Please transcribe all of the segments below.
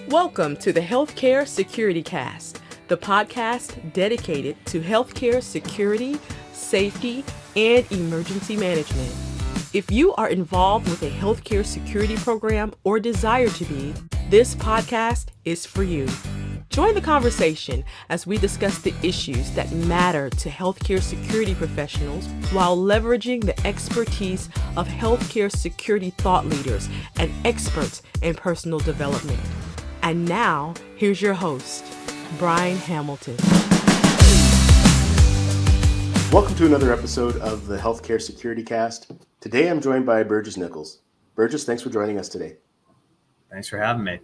Welcome to the Healthcare Security Cast, the podcast dedicated to healthcare security, safety, and emergency management. If you are involved with a healthcare security program or desire to be, this podcast is for you. Join the conversation as we discuss the issues that matter to healthcare security professionals while leveraging the expertise of healthcare security thought leaders and experts in personal development. And now, here's your host, Brian Hamilton. Welcome to another episode of the Healthcare Security Cast. Today I'm joined by Burgess Nichols. Burgess, thanks for joining us today. Thanks for having me.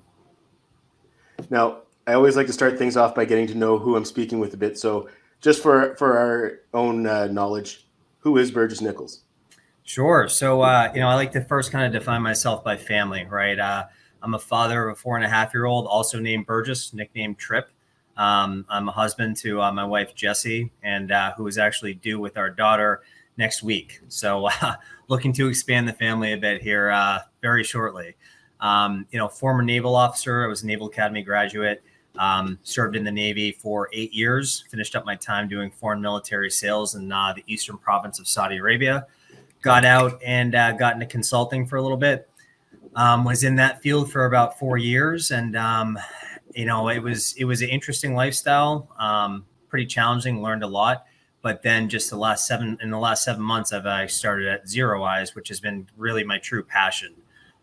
Now, I always like to start things off by getting to know who I'm speaking with a bit. So just for our own knowledge, who is Burgess Nichols? Sure. So, I like to first kind of define myself by family, right? I'm a father of a 4.5-year-old, also named Burgess, nicknamed Trip. I'm a husband to my wife, Jessie, and who is actually due with our daughter next week. So looking to expand the family a bit here very shortly. Former naval officer. I was a Naval Academy graduate, served in the Navy for 8 years, finished up my time doing foreign military sales in the eastern province of Saudi Arabia. Got out and got into consulting for a little bit. Was in that field for about 4 years, and it was an interesting lifestyle, pretty challenging. Learned a lot, but then just in the last 7 months, I started at ZeroEyes, which has been really my true passion.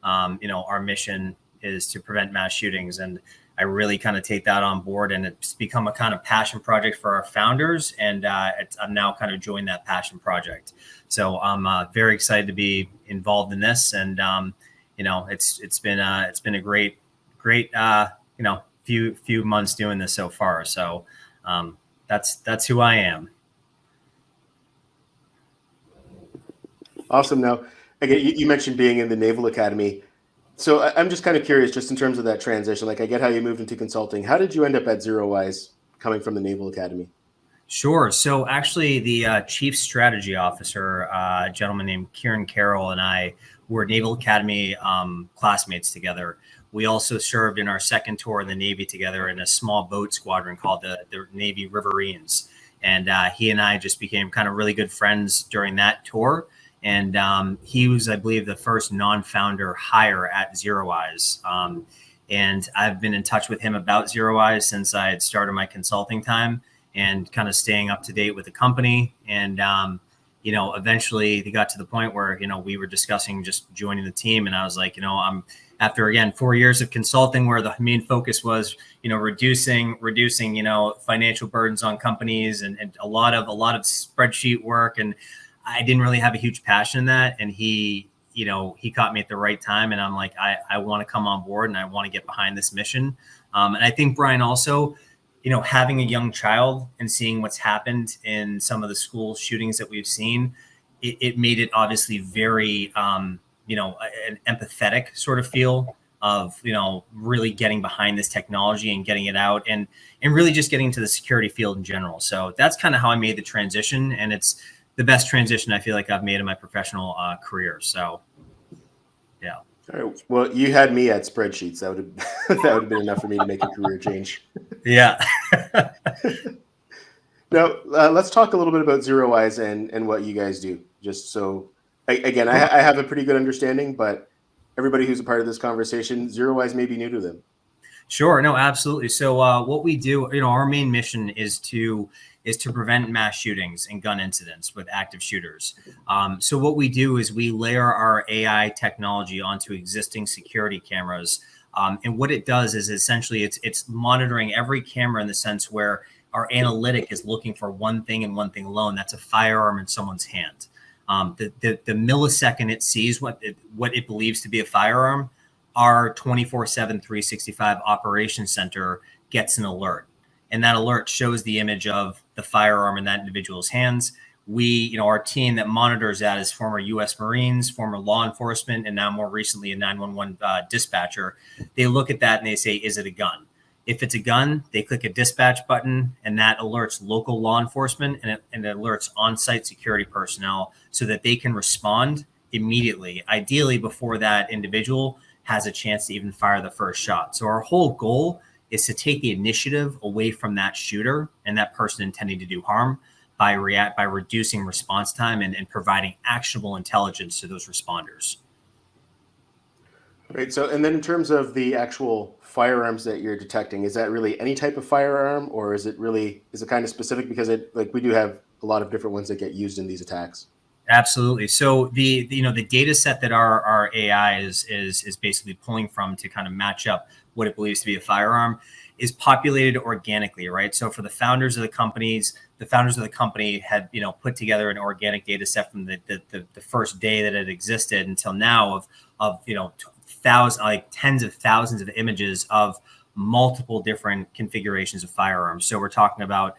Our mission is to prevent mass shootings, and I really kind of take that on board, and it's become a kind of passion project for our founders, and I'm now kind of joined that passion project. So I'm very excited to be involved in this, and it's been a great few months doing this so far. So that's who I am. Awesome. Now, again, you mentioned being in the Naval Academy. So I'm just kind of curious, just in terms of that transition, like I get how you moved into consulting. How did you end up at ZeroEyes coming from the Naval Academy? Sure. So actually the chief strategy officer, a gentleman named Kieran Carroll, and I were Naval Academy classmates together. We also served in our second tour in the Navy together in a small boat squadron called the Navy Riverines. And he and I just became kind of really good friends during that tour. And he was, I believe, the first non-founder hire at ZeroEyes. And I've been in touch with him about ZeroEyes since I had started my consulting time and kind of staying up to date with the company. And, eventually they got to the point where, we were discussing just joining the team. And I was like, I'm after, again, 4 years of consulting where the main focus was, reducing, financial burdens on companies and a lot of spreadsheet work. And I didn't really have a huge passion in that. And he caught me at the right time. And I'm like, I want to come on board and I want to get behind this mission. And I think, Brian, also, having a young child and seeing what's happened in some of the school shootings that we've seen, it made it obviously very, an empathetic sort of feel of, really getting behind this technology and getting it out and really just getting into the security field in general. So that's kind of how I made the transition. And it's the best transition I feel like I've made in my professional career. So, yeah. All right. Well, you had me at spreadsheets. That would have been enough for me to make a career change. Yeah. Now, let's talk a little bit about ZeroEyes and what you guys do. Just so, again, I have a pretty good understanding, but everybody who's a part of this conversation, ZeroEyes may be new to them. Sure. No, absolutely. So what we do, our main mission is to prevent mass shootings and gun incidents with active shooters. So what we do is we layer our AI technology onto existing security cameras. And what it does is essentially it's monitoring every camera in the sense where our analytic is looking for one thing and one thing alone. That's a firearm in someone's hand. The millisecond it sees what it believes to be a firearm, our 24/7, 365 operations center gets an alert. And that alert shows the image of the firearm in that individual's hands. We, our team that monitors that is former U.S. Marines, former law enforcement, and now more recently a 911 dispatcher. They look at that and they say, is it a gun? If it's a gun, they click a dispatch button and that alerts local law enforcement and it alerts on-site security personnel so that they can respond immediately, ideally before that individual has a chance to even fire the first shot. So our whole goal is to take the initiative away from that shooter and that person intending to do harm by reducing response time and providing actionable intelligence to those responders. Right. So, and then in terms of the actual firearms that you're detecting, is that really any type of firearm, or is it kind of specific? Because we do have a lot of different ones that get used in these attacks. Absolutely. So the data set that our AI is basically pulling from to kind of match up what it believes to be a firearm is populated organically, right? So for the founders of the company had, put together an organic data set from the first day that it existed until now of tens of thousands of images of multiple different configurations of firearms. So we're talking about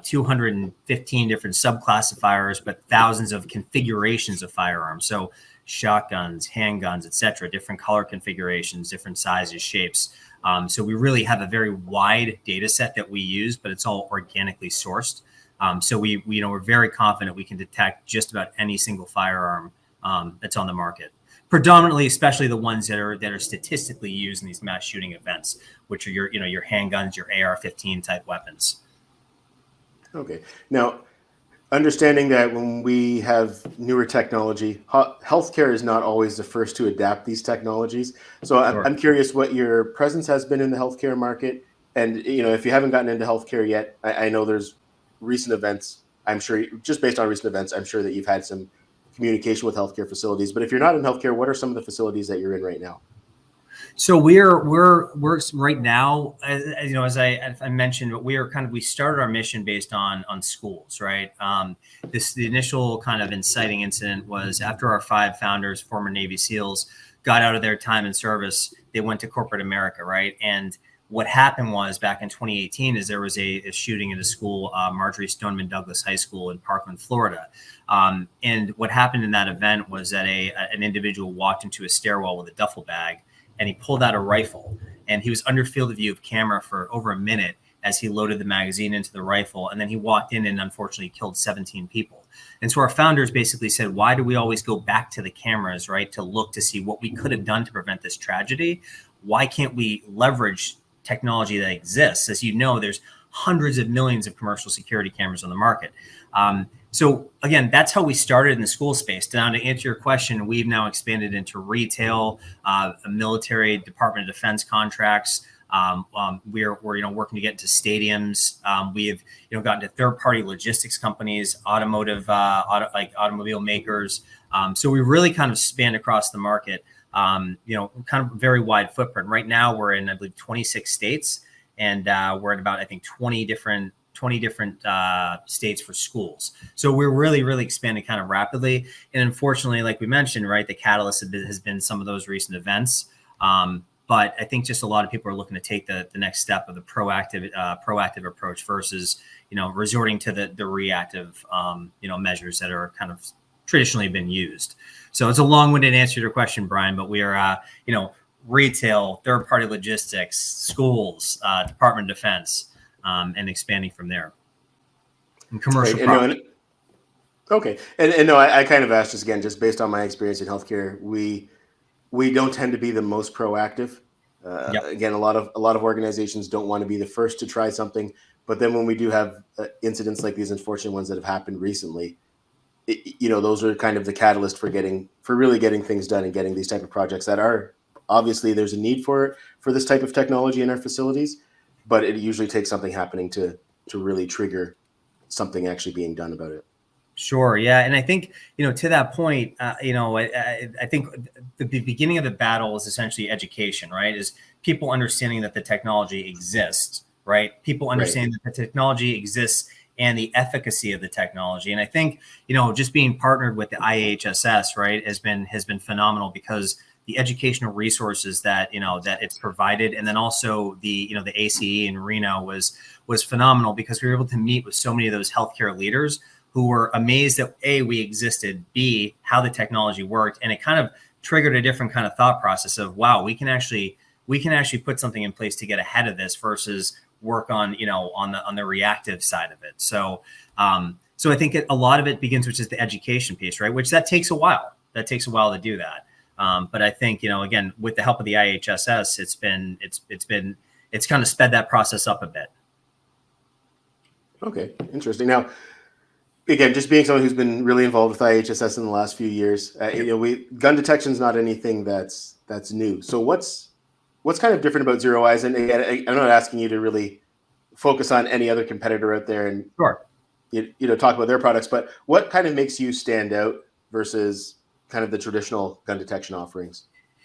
215 different subclassifiers, but thousands of configurations of firearms. So shotguns, handguns, etc., different color configurations, different sizes, shapes. So we really have a very wide data set that we use, but it's all organically sourced. So we're very confident we can detect just about any single firearm that's on the market. Predominantly, especially the ones that are statistically used in these mass shooting events, which are your handguns, your AR-15 type weapons. Okay. Now, understanding that when we have newer technology, healthcare is not always the first to adapt these technologies. So Sure. I'm curious what your presence has been in the healthcare market. And, if you haven't gotten into healthcare yet, I know there's recent events. I'm sure, just based on recent events, I'm sure that you've had some communication with healthcare facilities. But if you're not in healthcare, what are some of the facilities that you're in right now? So we're right now, as I mentioned, we started our mission based on schools, right? The initial kind of inciting incident was after our 5 founders, former Navy SEALs, got out of their time in service. They went to corporate America, right? And what happened was back in 2018 is there was a shooting at a school, Marjorie Stoneman Douglas High School in Parkland, Florida. And what happened in that event was that an individual walked into a stairwell with a duffel bag, and he pulled out a rifle, and he was under field of view of camera for over a minute as he loaded the magazine into the rifle. And then he walked in and unfortunately killed 17 people. And so our founders basically said, why do we always go back to the cameras, right? To look to see what we could have done to prevent this tragedy. Why can't we leverage technology that exists? As you know, there's hundreds of millions of commercial security cameras on the market. So again, that's how we started in the school space. Now, to answer your question, we've now expanded into retail, military, Department of Defense contracts. We're working to get into stadiums. We've gotten to third-party logistics companies, automobile makers. So we really kind of spanned across the market. Kind of very wide footprint. Right now, we're in, I believe, 26 states, and we're in about, I think, 20 different states for schools. So we're really, really expanding kind of rapidly. And unfortunately, like we mentioned, right, the catalyst has been some of those recent events. But I think just a lot of people are looking to take the next step of the proactive approach versus, resorting to the reactive, measures that are kind of traditionally been used. So it's a long-winded answer to your question, Brian, but we are, retail, third-party logistics, schools, Department of Defense, and expanding from there. And commercial property. Okay. And no, I kind of asked this again, just based on my experience in healthcare. We don't tend to be the most proactive. Yep. Again, a lot of organizations don't want to be the first to try something. But then when we do have incidents like these unfortunate ones that have happened recently, those are kind of the catalyst for really getting things done and getting these type of projects that are obviously there's a need for this type of technology in our facilities, but it usually takes something happening to really trigger something actually being done about it. Sure. Yeah. And I think, to that point, I think the beginning of the battle is essentially education, right? Is people understanding that the technology exists, right? People understanding that the technology exists and the efficacy of the technology. And I think, just being partnered with the IAHSS, right, has been phenomenal, because the educational resources that it's provided, and then also the ACE in Reno was phenomenal, because we were able to meet with so many of those healthcare leaders who were amazed that A, we existed, B, how the technology worked, and it kind of triggered a different kind of thought process of, wow, we can actually put something in place to get ahead of this versus work on on the reactive side of it. So I think a lot of it begins with just the education piece, right? Which that takes a while. That takes a while to do that. But I think, again, with the help of the IAHSS, it's kind of sped that process up a bit. Okay, interesting. Now, again, just being someone who's been really involved with IAHSS in the last few years, gun detection is not anything that's new. So what's kind of different about ZeroEyes? And again, I'm not asking you to really focus on any other competitor out there and sure, talk about their products, but what kind of makes you stand out versus kind of the traditional gun detection offerings?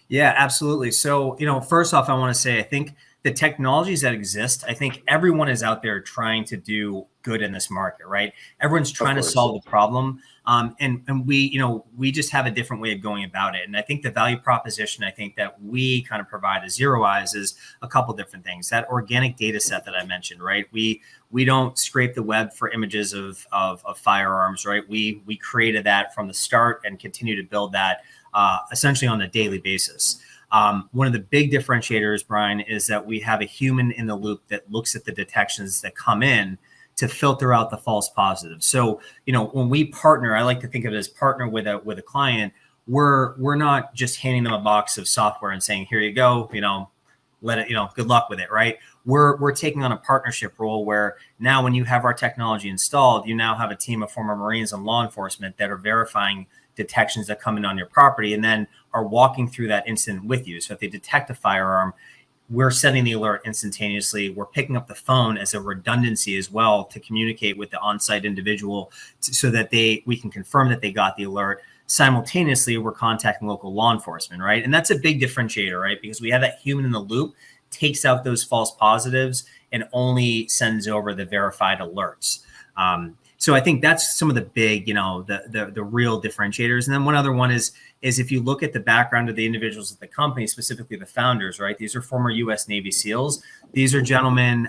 Yeah, absolutely. So, first off, I want to say, I think the technologies that exist, I think everyone is out there trying to do good in this market, right? Everyone's trying to solve the problem. And we just have a different way of going about it. And I think the value proposition, I think that we kind of provide as ZeroEyes is a couple different things. That organic data set that I mentioned, right? We don't scrape the web for images of firearms, right? We created that from the start and continue to build that essentially on a daily basis. One of the big differentiators, Brian, is that we have a human in the loop that looks at the detections that come in to filter out the false positives. So, when we partner, I like to think of it as partner with a client. We're not just handing them a box of software and saying, here you go, let it, good luck with it, right? We're taking on a partnership role where now when you have our technology installed, you now have a team of former Marines and law enforcement that are verifying detections that come in on your property and then are walking through that incident with you. So if they detect a firearm, we're sending the alert instantaneously. We're picking up the phone as a redundancy as well to communicate with the on-site individual so that we can confirm that they got the alert. Simultaneously, we're contacting local law enforcement, right? And that's a big differentiator, right? Because we have that human in the loop, takes out those false positives and only sends over the verified alerts. So I think that's some of the big, the real differentiators. And then one other one is if you look at the background of the individuals at the company, specifically the founders, right? These are former U.S. Navy SEALs. These are gentlemen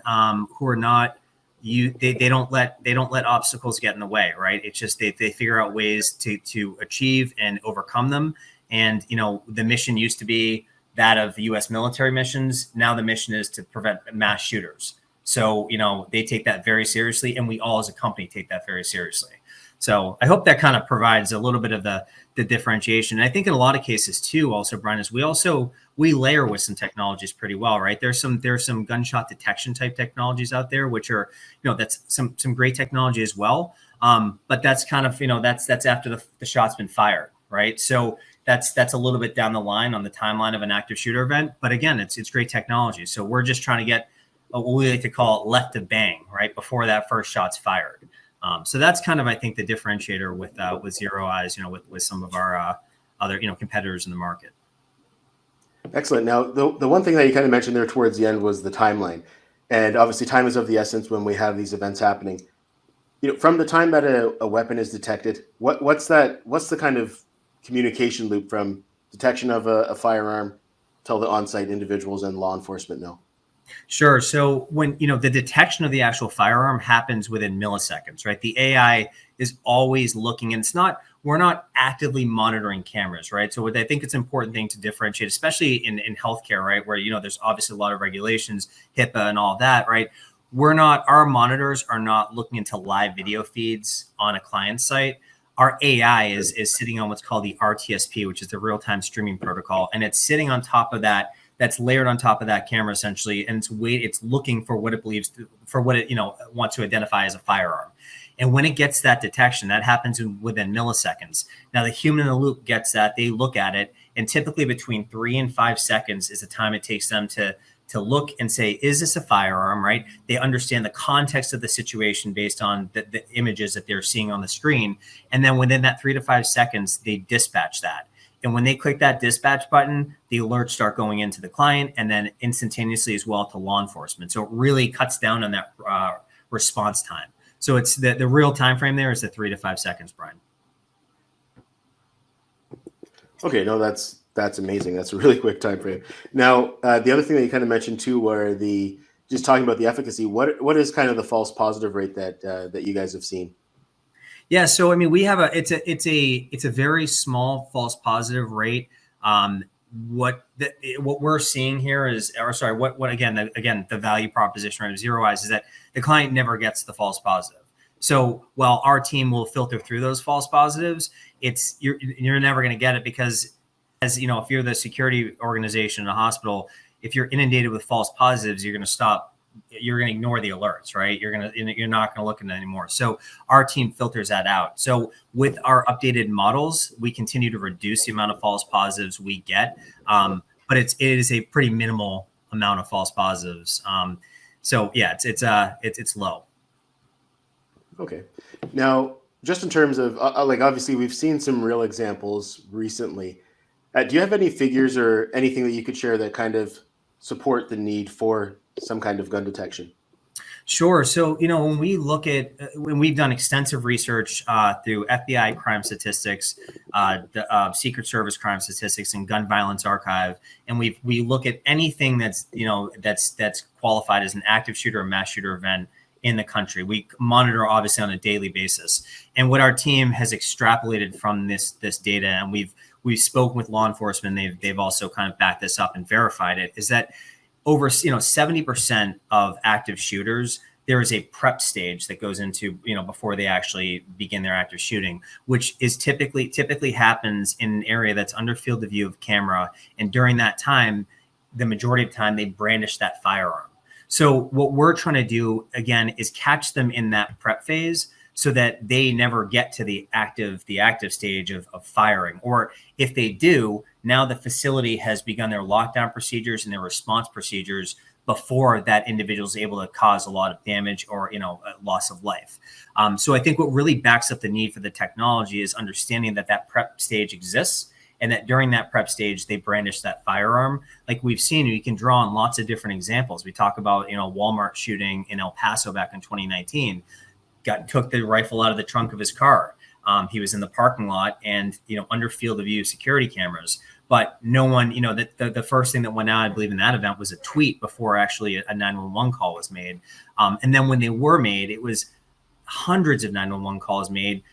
who are not they don't let obstacles get in the way, right? It's just they figure out ways to achieve and overcome them. And the mission used to be that of U.S. military missions. Now the mission is to prevent mass shooters. So, they take that very seriously, and we all as a company take that very seriously. So I hope that kind of provides a little bit of the differentiation. And I think in a lot of cases too, also, Brian, is we layer with some technologies pretty well, right? There's some gunshot detection type technologies out there, which are, that's some great technology as well. But that's kind of, that's after the shot's been fired, right? So that's a little bit down the line on the timeline of an active shooter event. But again, it's great technology. So we're just trying to get what we like to call it left of bang, right before that first shot's fired. So that's kind of, I think, the differentiator with ZeroEyes, with some of our other competitors in the market. Excellent. Now, the one thing that you kind of mentioned there towards the end was the timeline, and obviously time is of the essence when we have these events happening. From the time that a weapon is detected, what's the kind of communication loop from detection of a firearm till the on-site individuals and law enforcement know? Sure. So when, the detection of the actual firearm happens within milliseconds, right? The AI is always looking, and we're not actively monitoring cameras, right? So what I think it's an important thing to differentiate, especially in healthcare, right? Where, there's obviously a lot of regulations, HIPAA and all that, right? Our monitors are not looking into live video feeds on a client site. Our AI is sitting on what's called the RTSP, which is the real-time streaming protocol. And it's sitting on top of that. That's layered on top of that camera essentially, and it's looking for what it believes wants to identify as a firearm. And when it gets that detection, that happens within milliseconds. Now the human in the loop gets that, they look at it, and typically between 3 and 5 seconds is the time it takes them to look and say, is this a firearm, right? They understand the context of the situation based on the images that they're seeing on the screen. And then within that 3 to 5 seconds, they dispatch that. And when they click that dispatch button, the alerts start going into the client and then instantaneously as well to law enforcement. So it really cuts down on that response time. So it's the real time frame there is the 3 to 5 seconds, Brian. Okay, no, that's amazing. That's a really quick time frame. Now, the other thing that you kind of mentioned too were just talking about the efficacy. What is kind of the false positive rate that you guys have seen? Yeah, so I mean, we have it's a very small false positive rate. What we're seeing here is, the value proposition of ZeroEyes is that the client never gets the false positive. So while our team will filter through those false positives, you're never going to get it because as you know, if you're the security organization in a hospital, if you're inundated with false positives, you're going to stop. You're going to ignore the alerts, right? You're not going to look at it anymore. So our team filters that out. So with our updated models, we continue to reduce the amount of false positives we get, but it is a pretty minimal amount of false positives. So yeah, it's low. Okay. Now, just in terms of like, obviously, we've seen some real examples recently. Do you have any figures or anything that you could share that kind of support the need for some kind of gun detection? Sure. So, when we look at, when we've done extensive research through FBI crime statistics, the Secret Service crime statistics, and Gun Violence Archive, and we look at anything that's qualified as an active shooter or mass shooter event in the country. We monitor obviously on a daily basis, and what our team has extrapolated from this data, and we've spoken with law enforcement. They've also kind of backed this up and verified it. Is that over 70% of active shooters, there is a prep stage that goes into before they actually begin their active shooting, which is typically happens in an area that's under field of view of camera, and during that time, the majority of time they brandish that firearm. So what we're trying to do again is catch them in that prep phase, so that they never get to the active stage of firing. Or if they do, now the facility has begun their lockdown procedures and their response procedures before that individual is able to cause a lot of damage or loss of life. So I think what really backs up the need for the technology is understanding that prep stage exists, and that during that prep stage, they brandish that firearm. Like we've seen, you can draw on lots of different examples. We talk about Walmart shooting in El Paso back in 2019. Took the rifle out of the trunk of his car. He was in the parking lot and, under field of view security cameras, but no one, the first thing that went out, I believe, in that event was a tweet before actually a 911 call was made. And then when they were made, it was hundreds of 911 calls made,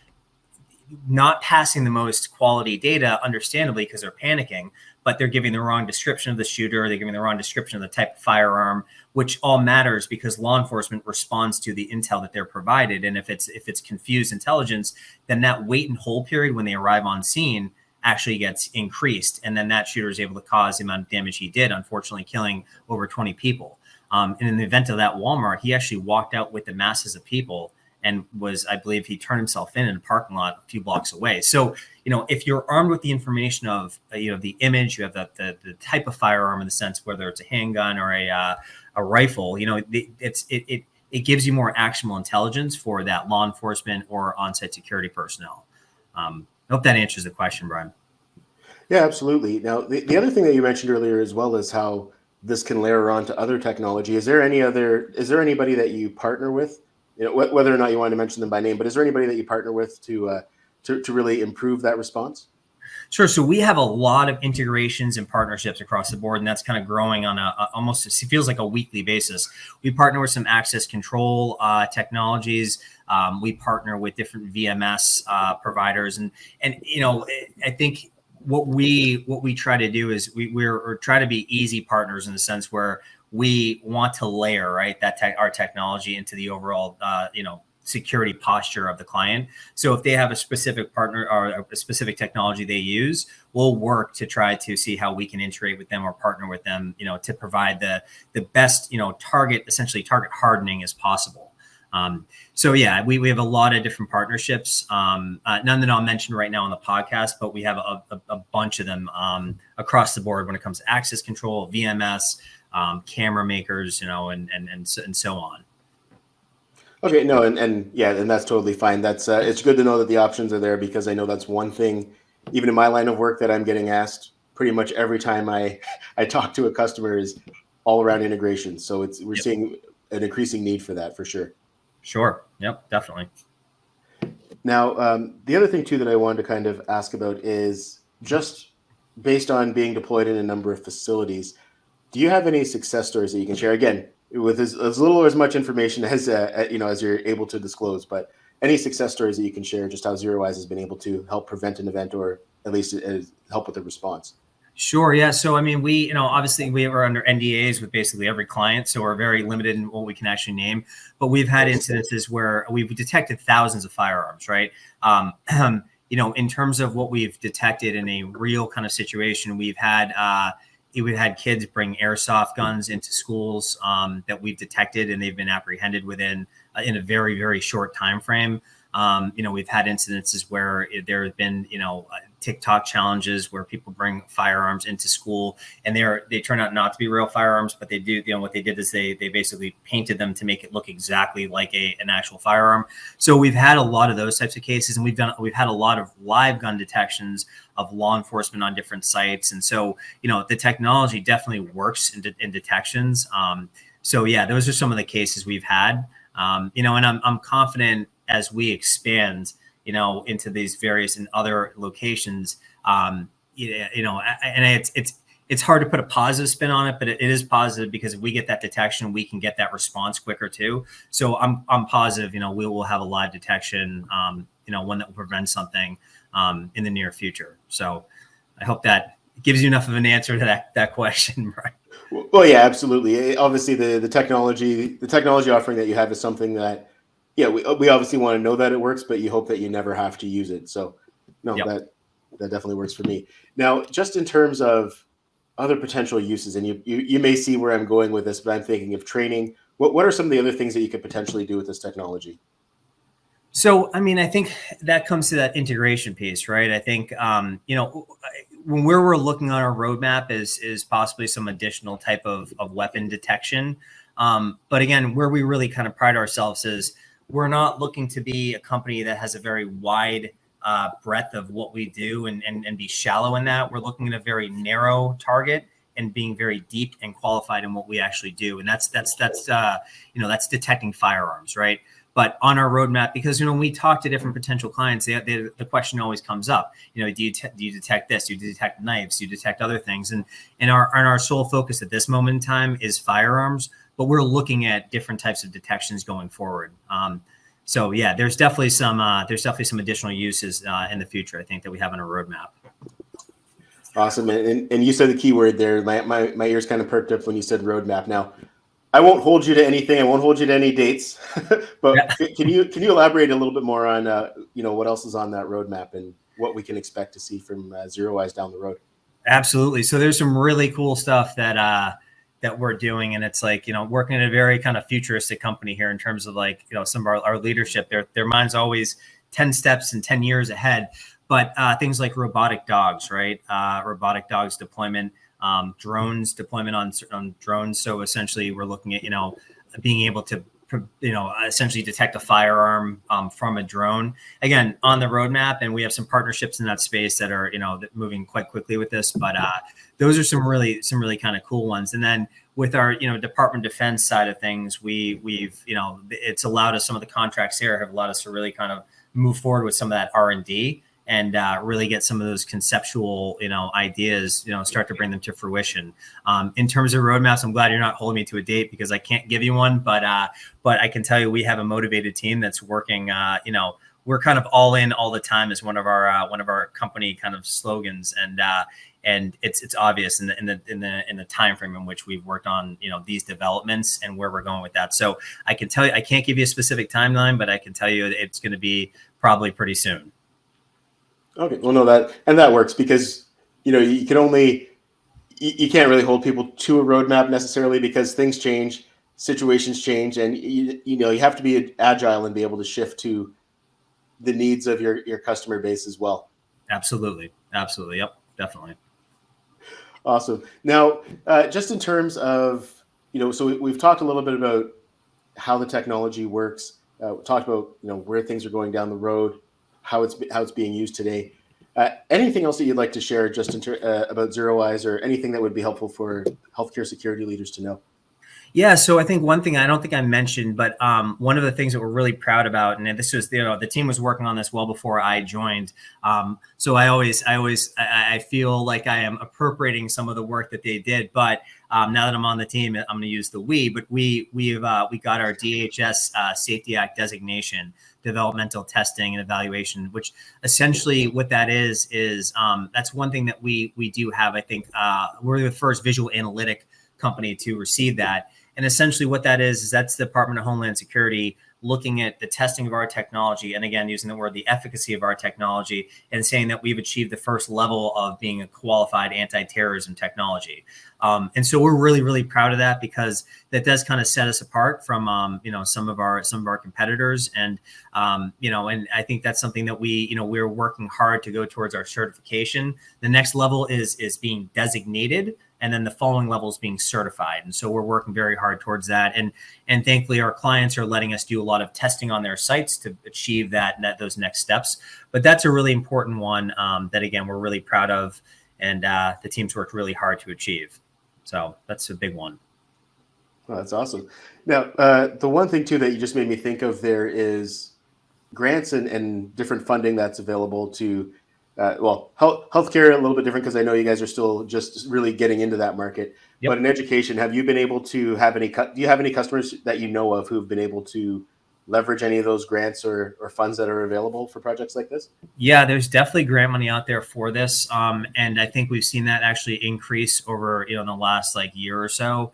not passing the most quality data, understandably, because they're panicking, but they're giving the wrong description of the shooter. They're giving the wrong description of the type of firearm, which all matters because law enforcement responds to the intel that they're provided. And if it's confused intelligence, then that wait and hold period when they arrive on scene actually gets increased. And then that shooter is able to cause the amount of damage he did, unfortunately killing over 20 people. And in the event of that Walmart, he actually walked out with the masses of people and I believe he turned himself in a parking lot a few blocks away. So, if you're armed with the information of, the image, you have the type of firearm in the sense, whether it's a handgun or a rifle, it gives you more actionable intelligence for that law enforcement or on-site security personnel. I hope that answers the question, Brian. Yeah, absolutely. Now, the other thing that you mentioned earlier, as well as how this can layer on to other technology, is there anybody that you partner with? Whether or not you want to mention them by name, but is there anybody that you partner with to really improve that response? Sure. So we have a lot of integrations and partnerships across the board, and that's kind of growing on almost, it feels like a weekly basis. We partner with some access control technologies. We partner with different VMS providers, and I think what we try to do is we're try to be easy partners in the sense where we want to layer our technology into the overall security posture of the client. So if they have a specific partner or a specific technology they use, we'll work to try to see how we can integrate with them or partner with them, to provide the best target hardening as possible. So yeah, we have a lot of different partnerships. None that I'll mention right now on the podcast, but we have a bunch of them across the board when it comes to access control, VMS, camera makers, and so on. Okay, no, and yeah, and that's totally fine. That's it's good to know that the options are there, because I know that's one thing, even in my line of work, that I'm getting asked pretty much every time I talk to a customer, is all around integration. So we're seeing an increasing need for that for sure. Sure. Yep. Definitely. Now, the other thing too that I wanted to kind of ask about is just based on being deployed in a number of facilities, do you have any success stories that you can share? Again, with as little or as much information as as you're able to disclose, but any success stories that you can share, just how ZeroEyes has been able to help prevent an event or at least help with the response. Sure. Yeah. So, I mean, we, obviously we are under NDAs with basically every client, so we're very limited in what we can actually name, but we've had incidences where we've detected thousands of firearms, right? in terms of what we've detected in a real kind of situation, we've had kids bring airsoft guns into schools that we've detected, and they've been apprehended within in a very, very short time frame. We've had incidences where there have been, TikTok challenges where people bring firearms into school, and they turn out not to be real firearms, but they do, what they did is they basically painted them to make it look exactly like an actual firearm. So we've had a lot of those types of cases, and we've had a lot of live gun detections of law enforcement on different sites. And so, the technology definitely works in detections. So yeah, those are some of the cases we've had, and I'm confident as we expand, into these various and other locations, and it's hard to put a positive spin on it, but it is positive because if we get that detection, we can get that response quicker too. So I'm positive, we will have a live detection, one that will prevent something in the near future. So I hope that gives you enough of an answer to that question, right? Well, yeah, absolutely. Obviously, the technology offering that you have is something that, yeah, we obviously want to know that it works, but you hope that you never have to use it. So, no, Yep. that definitely works for me. Now, just in terms of other potential uses, and you may see where I'm going with this, but I'm thinking of training. What are some of the other things that you could potentially do with this technology? So, I think that comes to that integration piece, right? I think, when we're looking on our roadmap is possibly some additional type of weapon detection. But again, where we really kind of pride ourselves is we're not looking to be a company that has a very wide breadth of what we do and be shallow in that. We're looking at a very narrow target and being very deep and qualified in what we actually do. And that's detecting firearms, right? But on our roadmap, because when we talk to different potential clients, the question always comes up. Do you detect this? Do you detect knives? Do you detect other things? And our sole focus at this moment in time is firearms, but we're looking at different types of detections going forward. So yeah, there's definitely some additional uses in the future, I think, that we have on our roadmap. Awesome, and you said the key word there. My ears kind of perked up when you said roadmap. Now, I won't hold you to anything. I won't hold you to any dates. But yeah. Can you elaborate a little bit more on what else is on that roadmap and what we can expect to see from ZeroEyes down the road? Absolutely. So there's some really cool stuff that we're doing, and it's like working at a very kind of futuristic company here in terms of some of our leadership. Their mind's always 10 steps and 10 years ahead. But things like robotic dogs, right? Robotic dogs deployment. Drones deployment on drones. So essentially we're looking at, being able to, essentially detect a firearm from a drone, again, on the roadmap. And we have some partnerships in that space that are, moving quite quickly with this, but those are some really kind of cool ones. And then with our, Department of Defense side of things, we've, it's allowed us, some of the contracts here have allowed us to really kind of move forward with some of that R&D. And really get some of those conceptual, ideas, start to bring them to fruition. In terms of roadmaps, I'm glad you're not holding me to a date because I can't give you one. But I can tell you we have a motivated team that's working. We're kind of all in all the time is one of our company kind of slogans, and it's obvious in the time frame in which we've worked on these developments and where we're going with that. So I can tell you I can't give you a specific timeline, but I can tell you it's going to be probably pretty soon. Okay, well, no, that works because you can't really hold people to a roadmap necessarily because things change, situations change, and you have to be agile and be able to shift to the needs of your customer base as well. Absolutely, yep, definitely. Awesome. Now, just in terms of so we've talked a little bit about how the technology works. We talked about where things are going down the road, how it's being used today. Anything else that you'd like to share just about ZeroEyes or anything that would be helpful for healthcare security leaders to know? Yeah, so I think one thing I don't think I mentioned, but one of the things that we're really proud about, and this was the team was working on this well before I joined. So I feel like I am appropriating some of the work that they did, but now that I'm on the team, I'm going to use the we. But we got our IAHSS Safety Act designation, developmental testing and evaluation, which essentially what that is that's one thing that we do have. I think we're the first visual analytic company to receive that. And essentially what that is that's the Department of Homeland Security looking at the testing of our technology. And again, using the word, the efficacy of our technology, and saying that we've achieved the first level of being a qualified anti-terrorism technology. And so we're really, really proud of that, because that does kind of set us apart from, some of our competitors. And, and I think that's something that we're working hard to go towards our certification. The next level is being designated, and then the following level is being certified. And so we're working very hard towards that. And thankfully, our clients are letting us do a lot of testing on their sites to achieve those next steps. But that's a really important one that, again, we're really proud of, and the team's worked really hard to achieve. So that's a big one. Oh, that's awesome. Now, the one thing, too, that you just made me think of there is grants and different funding that's available to, healthcare, a little bit different, because I know you guys are still just really getting into that market. Yep. But in education, have you been able to have do you have any customers that you know of who've been able to leverage any of those grants or funds that are available for projects like this? Yeah, there's definitely grant money out there for this. And I think we've seen that actually increase over, the last year or so.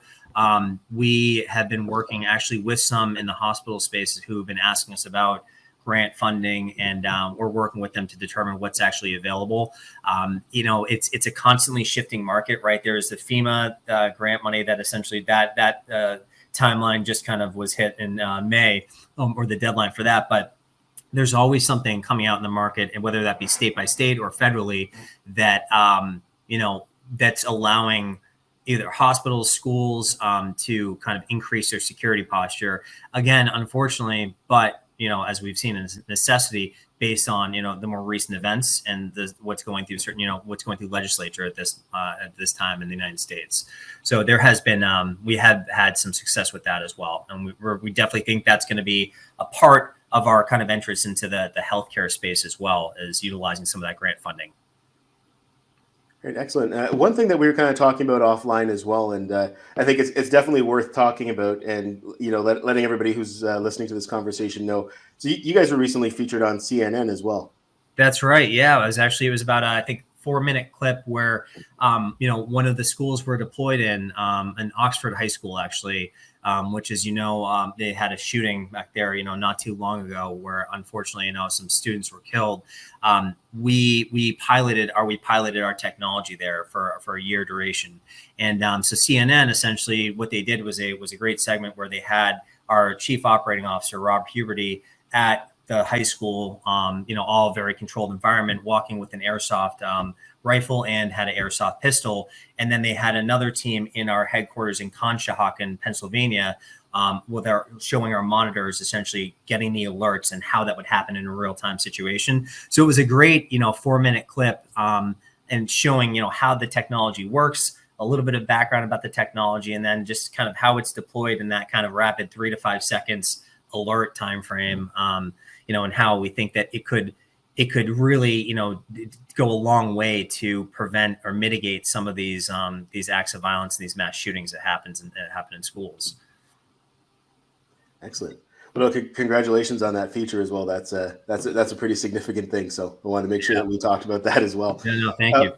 We have been working actually with some in the hospital spaces who have been asking us about grant funding, and we're working with them to determine what's actually available. It's a constantly shifting market, right? There's the FEMA grant money that essentially that timeline just kind of was hit in May, or the deadline for that. But there's always something coming out in the market, and whether that be state by state or federally, that that's allowing either hospitals, schools to kind of increase their security posture. Again, unfortunately, but as we've seen, is necessity based on the more recent events and what's going through legislature at this time in the United States. So there has been we have had some success with that as well, and we definitely think that's going to be a part of our kind of entrance into the healthcare space as well, as utilizing some of that grant funding. Great, excellent. One thing that we were kind of talking about offline as well, and I think it's definitely worth talking about, and letting everybody who's listening to this conversation know. So you guys were recently featured on CNN as well. That's right. Yeah, it was about I think 4-minute clip where one of the schools we're deployed in, an Oxford high school actually, which is they had a shooting back there not too long ago where unfortunately some students were killed. We piloted our technology there for a year duration, and so CNN essentially what they did was a great segment where they had our chief operating officer Rob Huberty at the high school, all very controlled environment, walking with an airsoft rifle and had an airsoft pistol. And then they had another team in our headquarters in Conshohocken, Pennsylvania, showing our monitors, essentially getting the alerts and how that would happen in a real-time situation. So it was a great, 4-minute clip and showing, how the technology works, a little bit of background about the technology, and then just kind of how it's deployed in that kind of rapid 3 to 5 seconds alert time frame, and how we think that it could really, go a long way to prevent or mitigate some of these acts of violence and these mass shootings that happen in schools. Excellent. Well, congratulations on that feature as well. That's a pretty significant thing. So I wanted to make sure that we talked about that as well. Yeah, no, thank you.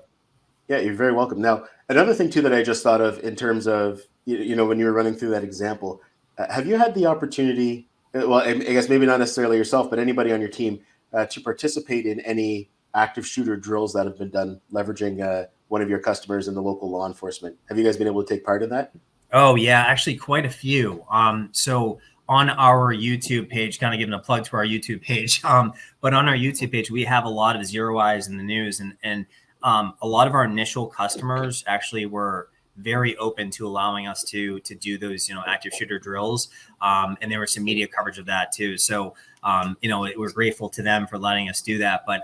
Yeah, you're very welcome. Now, another thing too that I just thought of in terms of when you were running through that example, have you had the opportunity? Well, I guess maybe not necessarily yourself, but anybody on your team to participate in any active shooter drills that have been done leveraging one of your customers in the local law enforcement? Have you guys been able to take part in that? Oh, yeah, actually quite a few. So on our YouTube page, kind of giving a plug to our YouTube page, but on our YouTube page, we have a lot of ZeroEyes in the news, and a lot of our initial customers actually were very open to allowing us to do those, active shooter drills. And there was some media coverage of that too. So, we're grateful to them for letting us do that. But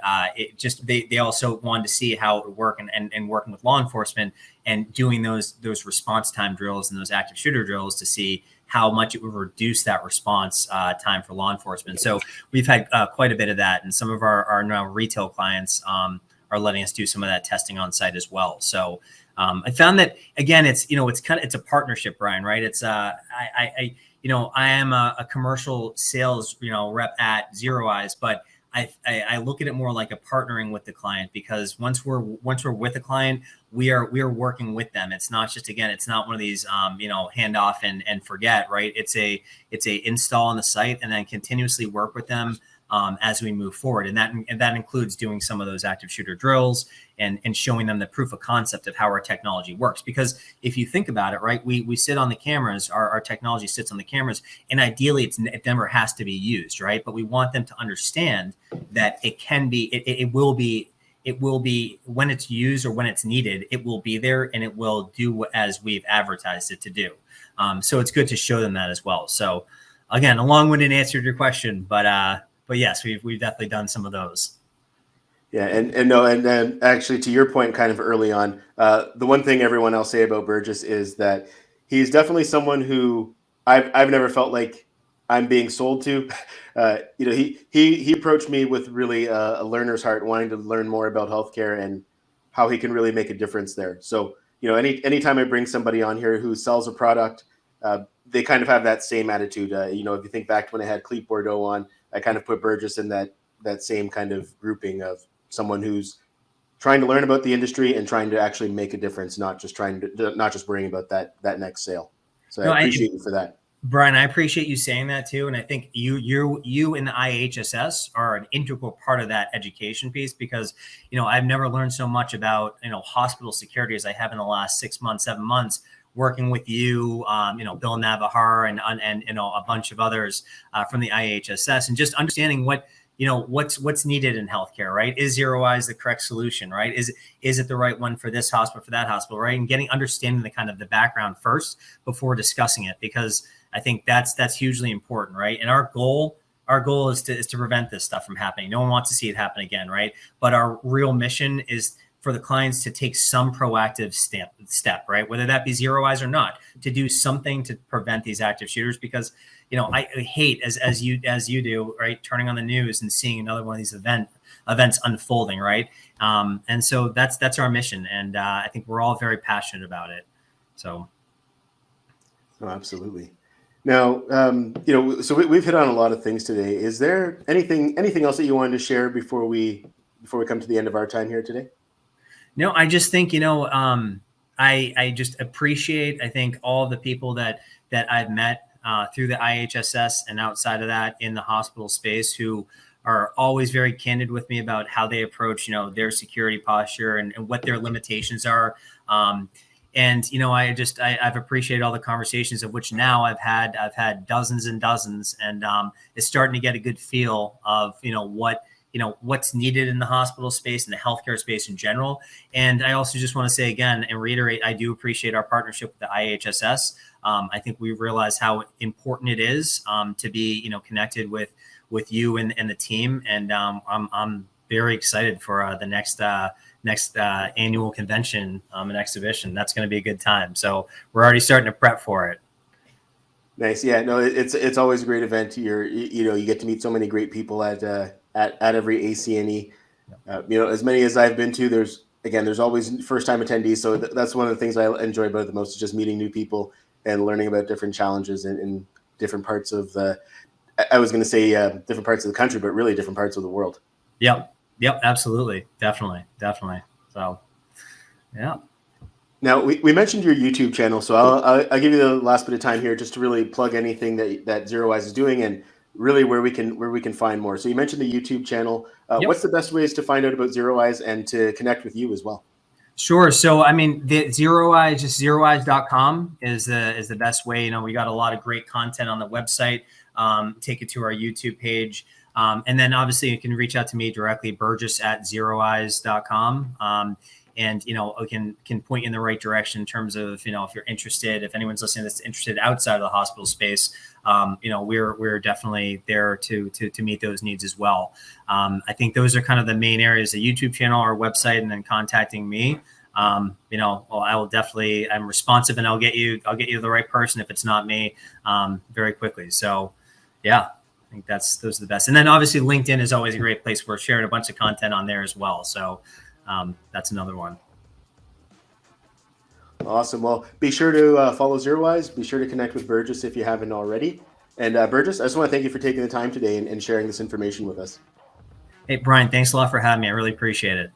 they also wanted to see how it would work and working with law enforcement and doing those response time drills and those active shooter drills to see how much it would reduce that response time for law enforcement. So we've had quite a bit of that. And some of our now retail clients are letting us do some of that testing on site as well. So I found that, again, it's a partnership, Brian, right? It's I am a commercial sales rep at ZeroEyes, but I look at it more like a partnering with the client, because once we're with a client, we are working with them. It's not just, again, it's not one of these hand off and forget, right? It's a install on the site and then continuously work with them as we move forward. And that includes doing some of those active shooter drills and showing them the proof of concept of how our technology works. Because if you think about it, right, we sit on the cameras, our technology sits on the cameras, and ideally it never has to be used, right? But we want them to understand that it will be when it's used or when it's needed, it will be there and it will do as we've advertised it to do. So it's good to show them that as well. So again, a long-winded answer to your question, but yes, we've definitely done some of those. Yeah, and actually, to your point, kind of early on, the one thing everyone else say about Burgess is that he's definitely someone who I've never felt like I'm being sold to. He approached me with really a learner's heart, wanting to learn more about healthcare and how he can really make a difference there. So anytime I bring somebody on here who sells a product, they kind of have that same attitude. If you think back to when I had Clete Bordeaux on, I kind of put Burgess in that same kind of grouping of someone who's trying to learn about the industry and trying to actually make a difference, not just worrying about that next sale. So I appreciate you for that. Brian, I appreciate you saying that too. And I think you in the IAHSS are an integral part of that education piece, because, I've never learned so much about, hospital security as I have in the last 6 months, 7 months, working with you, Bill Navejar and a bunch of others from the IAHSS, and just understanding what's needed in healthcare, right? Is ZeroEyes the correct solution, right? Is it the right one for this hospital, for that hospital, right? And understanding the kind of the background first before discussing it, because I think that's hugely important, right? And our goal is to prevent this stuff from happening. No one wants to see it happen again, right? But our real mission is for the clients to take some proactive step, right? Whether that be ZeroEyes or not, to do something to prevent these active shooters. Because, I hate, as you do, right, turning on the news and seeing another one of these events unfolding, right? And so that's our mission, and I think we're all very passionate about it. So, oh, absolutely. Now, so we've hit on a lot of things today. Is there anything else that you wanted to share before we come to the end of our time here today? No, I just think, I just appreciate, I think, all the people that I've met through the IAHSS and outside of that in the hospital space, who are always very candid with me about how they approach, their security posture and what their limitations are. And, I've appreciated all the conversations, of which now I've had dozens and dozens, and it's starting to get a good feel of, what's needed in the hospital space and the healthcare space in general. And I also just want to say again and reiterate, I do appreciate our partnership with the IAHSS. I think we realize how important it is to be, connected with you and the team. And I'm very excited for the next annual convention and exhibition. That's going to be a good time. So we're already starting to prep for it. Nice. Yeah, no, it's always a great event. You get to meet so many great people at every ACNE. As many as I've been to, there's always first time attendees. So that's one of the things I enjoy about it the most, is just meeting new people and learning about different challenges in different parts of different parts of the country, but really different parts of the world. Yep. Absolutely. Definitely. So, yeah. Now, we mentioned your YouTube channel, so I'll give you the last bit of time here just to really plug anything that ZeroEyes is doing and really where we can find more. So you mentioned the YouTube channel. Yep. What's the best ways to find out about ZeroEyes and to connect with you as well? Sure. So, the ZeroEyes, just ZeroEyes.com is the best way. We got a lot of great content on the website. Take it to our YouTube page. And then obviously you can reach out to me directly, Burgess@ZeroEyes.com. And, I can point you in the right direction in terms of, if you're interested, if anyone's listening that's interested outside of the hospital space, we're definitely there to meet those needs as well. I think those are kind of the main areas: the YouTube channel, our website, and then contacting me. I will definitely, I'm responsive, and I'll get you the right person if it's not me, very quickly. So yeah, I think those are the best. And then obviously LinkedIn is always a great place. We're sharing a bunch of content on there as well. So that's another one. Awesome. Well, be sure to follow ZeroEyes. Be sure to connect with Burgess if you haven't already. And Burgess, I just want to thank you for taking the time today and sharing this information with us. Hey, Brian, thanks a lot for having me. I really appreciate it.